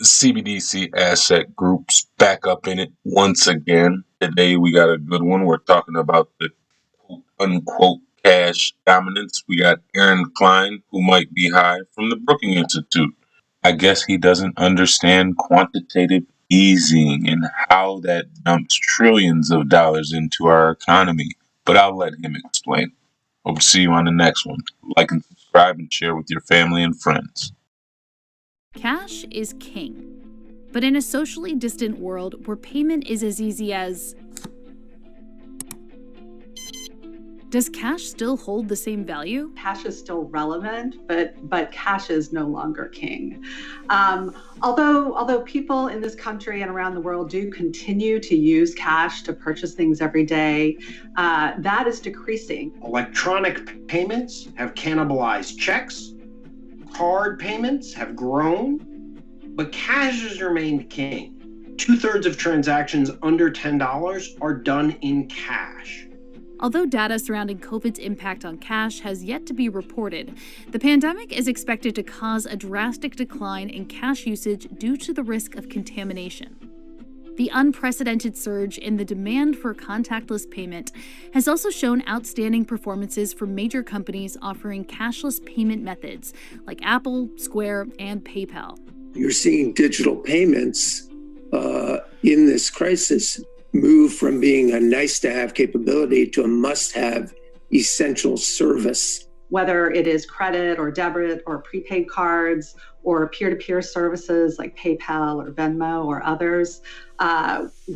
CBDC asset groups back up in it once again. Today we got a good one. We're talking about the quote unquote cash dominance. We got Aaron Klein, who might be high, from the Brookings Institute. I guess he doesn't understand quantitative easing and how that dumps trillions of dollars into our economy, but I'll let him explain. Hope to see you on the next one. Like and subscribe and share with your family and friends. Cash is king. But in a socially distant world where payment is as easy as... Does cash still hold the same value? Cash is still relevant, but cash is no longer king. Although people in this country and around the world do continue to use cash to purchase things every day, that is decreasing. Electronic payments have cannibalized checks. Card payments have grown, but cash has remained king. 2/3 of transactions under $10 are done in cash. Although data surrounding COVID's impact on cash has yet to be reported, the pandemic is expected to cause a drastic decline in cash usage due to the risk of contamination. The unprecedented surge in the demand for contactless payment has also shown outstanding performances for major companies offering cashless payment methods like Apple, Square, and PayPal. You're seeing digital payments in this crisis move from being a nice-to-have capability to a must-have essential service. Whether it is credit or debit or prepaid cards or peer-to-peer services like PayPal or Venmo or others,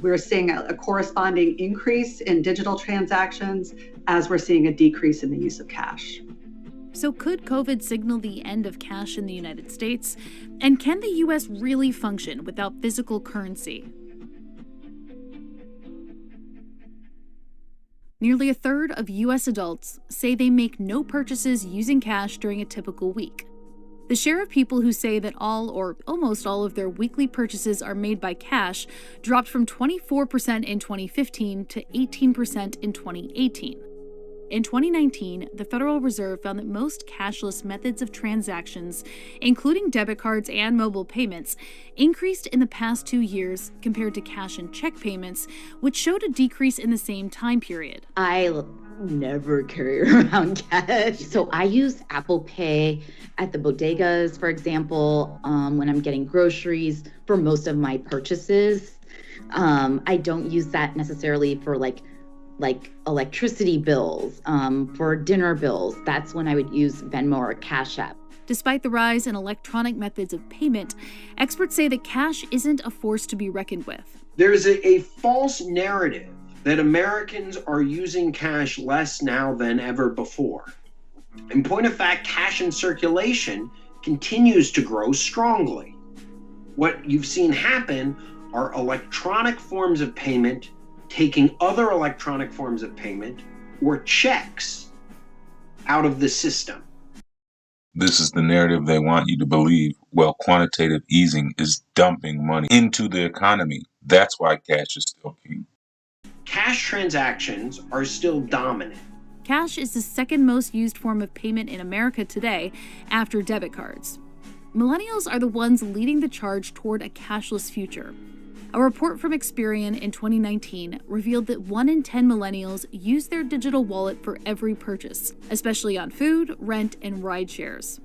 we're seeing a corresponding increase in digital transactions as we're seeing a decrease in the use of cash. So could COVID signal the end of cash in the United States? And can the U.S. really function without physical currency? Nearly a third of U.S. adults say they make no purchases using cash during a typical week. The share of people who say that all or almost all of their weekly purchases are made by cash dropped from 24% in 2015 to 18% in 2018. In 2019, the Federal Reserve found that most cashless methods of transactions, including debit cards and mobile payments, increased in the past 2 years compared to cash and check payments, which showed a decrease in the same time period. I never carry around cash. So I use Apple Pay at the bodegas, for example, when I'm getting groceries for most of my purchases. I don't use that necessarily for like electricity bills, for dinner bills. That's when I would use Venmo or Cash App. Despite the rise in electronic methods of payment, experts say that cash isn't a force to be reckoned with. There's a false narrative that Americans are using cash less now than ever before. In point of fact, cash in circulation continues to grow strongly. What you've seen happen are electronic forms of payment taking other electronic forms of payment or checks out of the system. This is the narrative they want you to believe. Well, quantitative easing is dumping money into the economy. That's why cash is still king. Cash transactions are still dominant. Cash is the second most used form of payment in America today after debit cards. Millennials are the ones leading the charge toward a cashless future. A report from Experian in 2019 revealed that 1 in 10 millennials use their digital wallet for every purchase, especially on food, rent, and ride shares.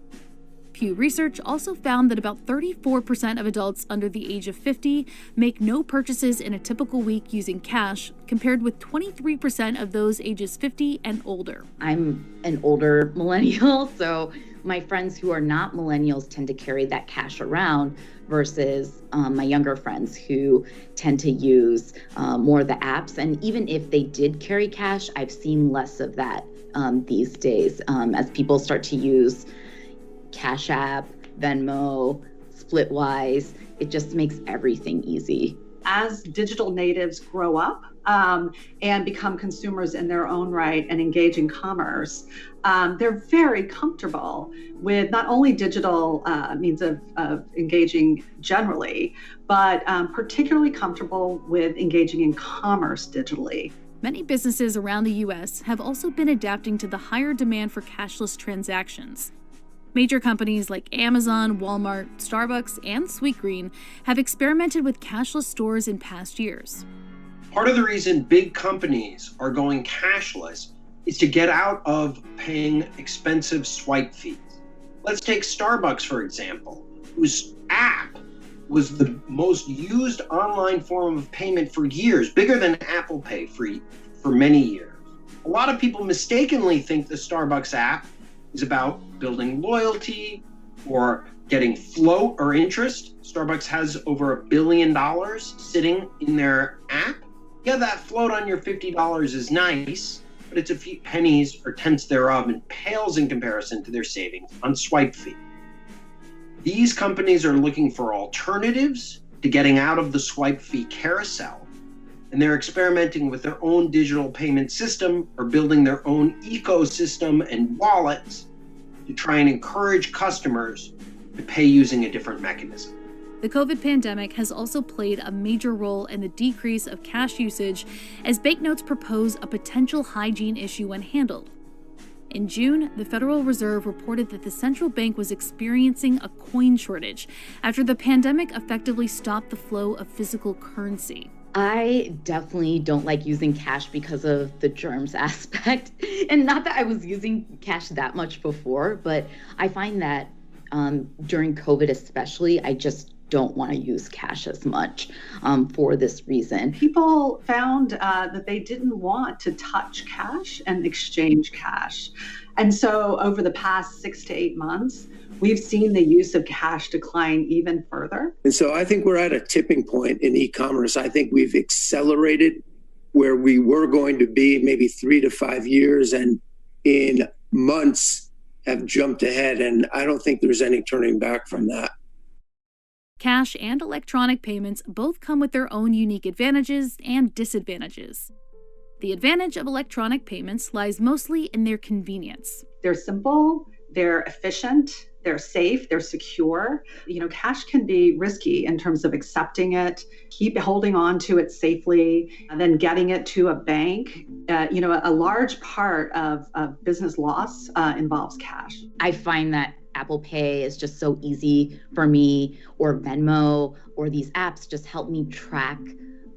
Pew Research also found that about 34% of adults under the age of 50 make no purchases in a typical week using cash, compared with 23% of those ages 50 and older. I'm an older millennial, so my friends who are not millennials tend to carry that cash around versus my younger friends who tend to use more of the apps. And even if they did carry cash, I've seen less of that these days as people start to use Cash App, Venmo, Splitwise. It just makes everything easy. As digital natives grow up and become consumers in their own right and engage in commerce, they're very comfortable with not only digital means of engaging generally, but particularly comfortable with engaging in commerce digitally. Many businesses around the U.S. have also been adapting to the higher demand for cashless transactions. Major companies like Amazon, Walmart, Starbucks, and Sweetgreen have experimented with cashless stores in past years. Part of the reason big companies are going cashless is to get out of paying expensive swipe fees. Let's take Starbucks, for example, whose app was the most used online form of payment for years, bigger than Apple Pay for many years. A lot of people mistakenly think the Starbucks app is about building loyalty or getting float or interest. Starbucks has over $1 billion sitting in their app. Yeah, that float on your $50 is nice, but it's a few pennies or tenths thereof and pales in comparison to their savings on swipe fee. These companies are looking for alternatives to getting out of the swipe fee carousel, and they're experimenting with their own digital payment system or building their own ecosystem and wallets to try and encourage customers to pay using a different mechanism. The COVID pandemic has also played a major role in the decrease of cash usage as banknotes propose a potential hygiene issue when handled. In June, the Federal Reserve reported that the central bank was experiencing a coin shortage after the pandemic effectively stopped the flow of physical currency. I definitely don't like using cash because of the germs aspect. And not that I was using cash that much before, but I find that during COVID especially, I just don't want to use cash as much for this reason. People found that they didn't want to touch cash and exchange cash. And so over the past 6 to 8 months, we've seen the use of cash decline even further. And so I think we're at a tipping point in e-commerce. I think we've accelerated where we were going to be maybe 3 to 5 years, and in months have jumped ahead. And I don't think there's any turning back from that. Cash and electronic payments both come with their own unique advantages and disadvantages. The advantage of electronic payments lies mostly in their convenience. They're simple, they're efficient, they're safe, they're secure. Cash can be risky in terms of accepting it, keep holding on to it safely, and then getting it to a bank. A large part of business loss involves cash. I find that Apple Pay is just so easy for me, or Venmo, or these apps just help me track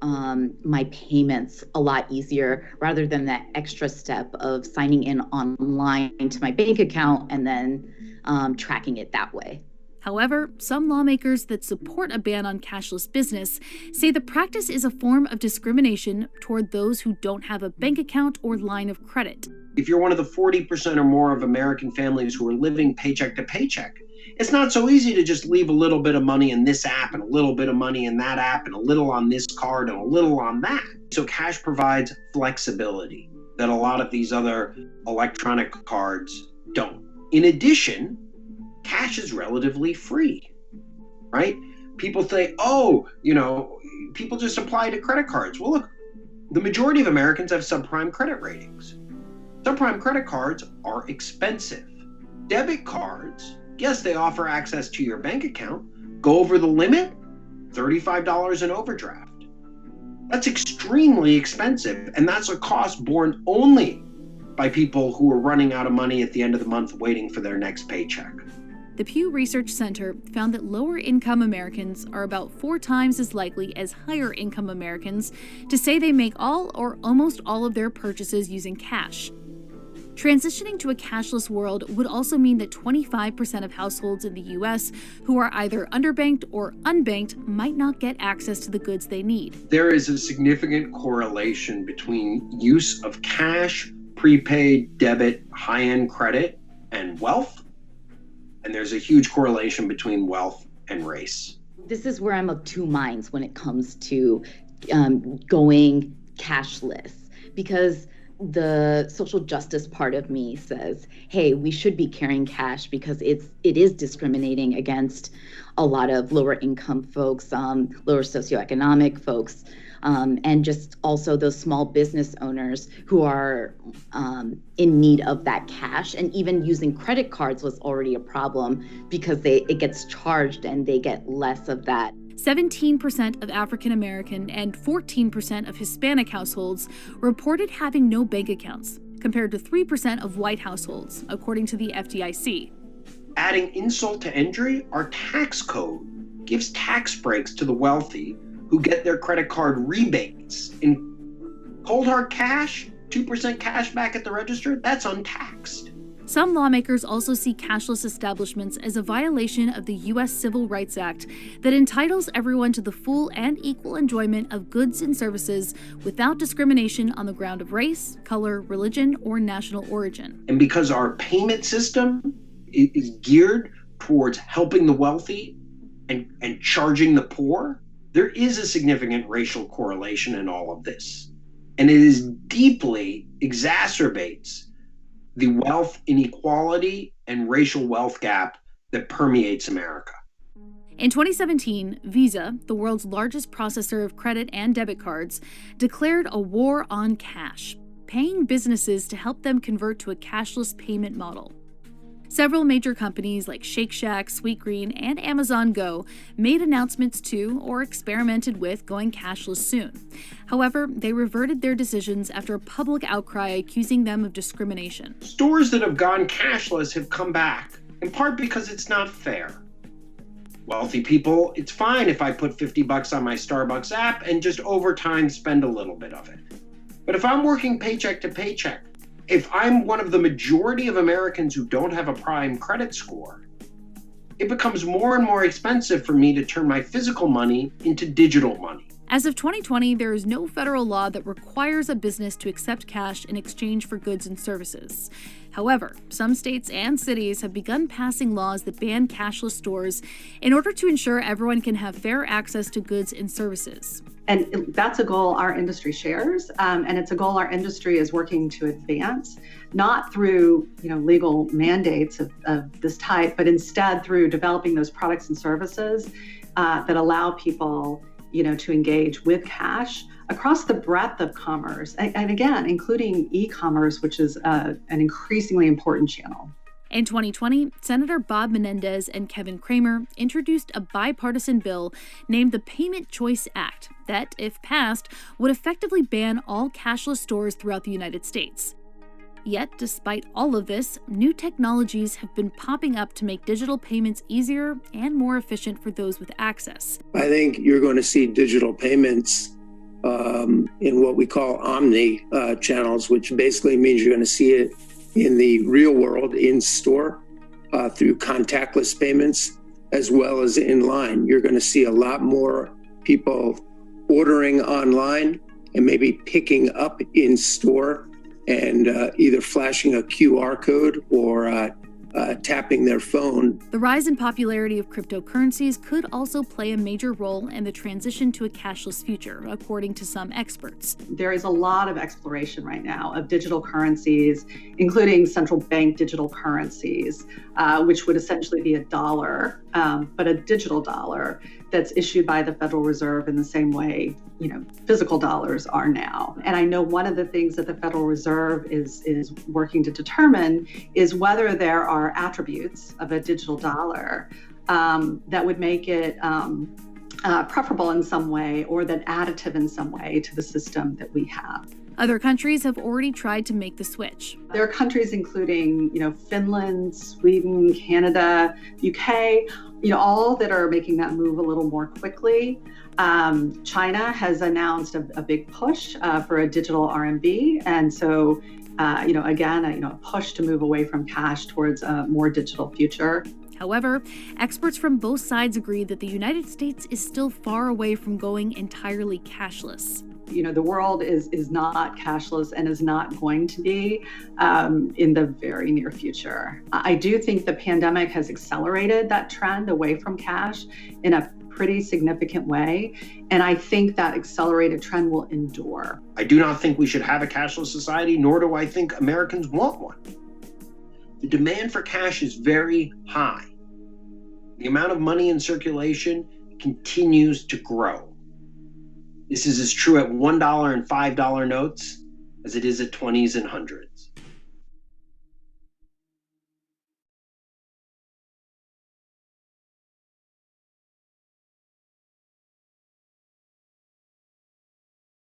my payments a lot easier rather than that extra step of signing in online to my bank account and then tracking it that way. However, some lawmakers that support a ban on cashless business say the practice is a form of discrimination toward those who don't have a bank account or line of credit. If you're one of the 40% or more of American families who are living paycheck to paycheck, it's not so easy to just leave a little bit of money in this app and a little bit of money in that app and a little on this card and a little on that. So cash provides flexibility that a lot of these other electronic cards don't. In addition, cash is relatively free, right? People say, people just apply to credit cards. Well, look, the majority of Americans have subprime credit ratings. Subprime credit cards are expensive. Debit cards, yes, they offer access to your bank account. Go over the limit, $35 in overdraft. That's extremely expensive, and that's a cost borne only by people who are running out of money at the end of the month waiting for their next paycheck. The Pew Research Center found that lower-income Americans are about 4 times as likely as higher-income Americans to say they make all or almost all of their purchases using cash. Transitioning to a cashless world would also mean that 25% of households in the U.S. who are either underbanked or unbanked might not get access to the goods they need. There is a significant correlation between use of cash, prepaid, debit, high-end credit, and wealth. And there's a huge correlation between wealth and race. This is where I'm of two minds when it comes to going cashless, because the social justice part of me says, hey, we should be carrying cash because it is discriminating against a lot of lower income folks, lower socioeconomic folks, and just also those small business owners who are in need of that cash. And even using credit cards was already a problem because it gets charged and they get less of that. 17% of African American and 14% of Hispanic households reported having no bank accounts, compared to 3% of white households, according to the FDIC. Adding insult to injury, our tax code gives tax breaks to the wealthy who get their credit card rebates. In cold hard cash, 2% cash back at the register, that's untaxed. Some lawmakers also see cashless establishments as a violation of the U.S. Civil Rights Act that entitles everyone to the full and equal enjoyment of goods and services without discrimination on the ground of race, color, religion, or national origin. And because our payment system is geared towards helping the wealthy and charging the poor, there is a significant racial correlation in all of this. And it is deeply exacerbates the wealth inequality and racial wealth gap that permeates America. In 2017, Visa, the world's largest processor of credit and debit cards, declared a war on cash, paying businesses to help them convert to a cashless payment model. Several major companies like Shake Shack, Sweetgreen, and Amazon Go made announcements to or experimented with going cashless soon. However, they reverted their decisions after a public outcry accusing them of discrimination. Stores that have gone cashless have come back, in part because it's not fair. Wealthy people, it's fine if I put $50 on my Starbucks app and just over time spend a little bit of it. But if I'm working paycheck to paycheck, if I'm one of the majority of Americans who don't have a prime credit score, it becomes more and more expensive for me to turn my physical money into digital money. As of 2020, there is no federal law that requires a business to accept cash in exchange for goods and services. However, some states and cities have begun passing laws that ban cashless stores in order to ensure everyone can have fair access to goods and services. And that's a goal our industry shares, and it's a goal our industry is working to advance, not through legal mandates of this type, but instead through developing those products and services that allow people to engage with cash across the breadth of commerce, and again, including e-commerce, which is an increasingly important channel. In 2020, Senator Bob Menendez and Kevin Cramer introduced a bipartisan bill named the Payment Choice Act that, if passed, would effectively ban all cashless stores throughout the United States. Yet, despite all of this, new technologies have been popping up to make digital payments easier and more efficient for those with access. I think you're going to see digital payments in what we call omni channels, which basically means you're going to see it in the real world, in store, through contactless payments, as well as in line. You're going to see a lot more people ordering online and maybe picking up in store and either flashing a QR code or tapping their phone. The rise in popularity of cryptocurrencies could also play a major role in the transition to a cashless future, according to some experts. There is a lot of exploration right now of digital currencies, including central bank digital currencies, which would essentially be a dollar, but a digital dollar that's issued by the Federal Reserve in the same way, physical dollars are now. And I know one of the things that the Federal Reserve is working to determine is whether there are attributes of a digital dollar that would make it preferable in some way or then additive in some way to the system that we have. Other countries have already tried to make the switch. There are countries including, Finland, Sweden, Canada, UK, all that are making that move a little more quickly. China has announced a big push for a digital RMB. And so, again, a push to move away from cash towards a more digital future. However, experts from both sides agree that the United States is still far away from going entirely cashless. The world is not cashless and is not going to be in the very near future. I do think the pandemic has accelerated that trend away from cash in a pretty significant way, and I think that accelerated trend will endure. I do not think we should have a cashless society, nor do I think Americans want one. The demand for cash is very high. The amount of money in circulation continues to grow. This is as true at $1 and $5 notes as it is at 20s and 100s.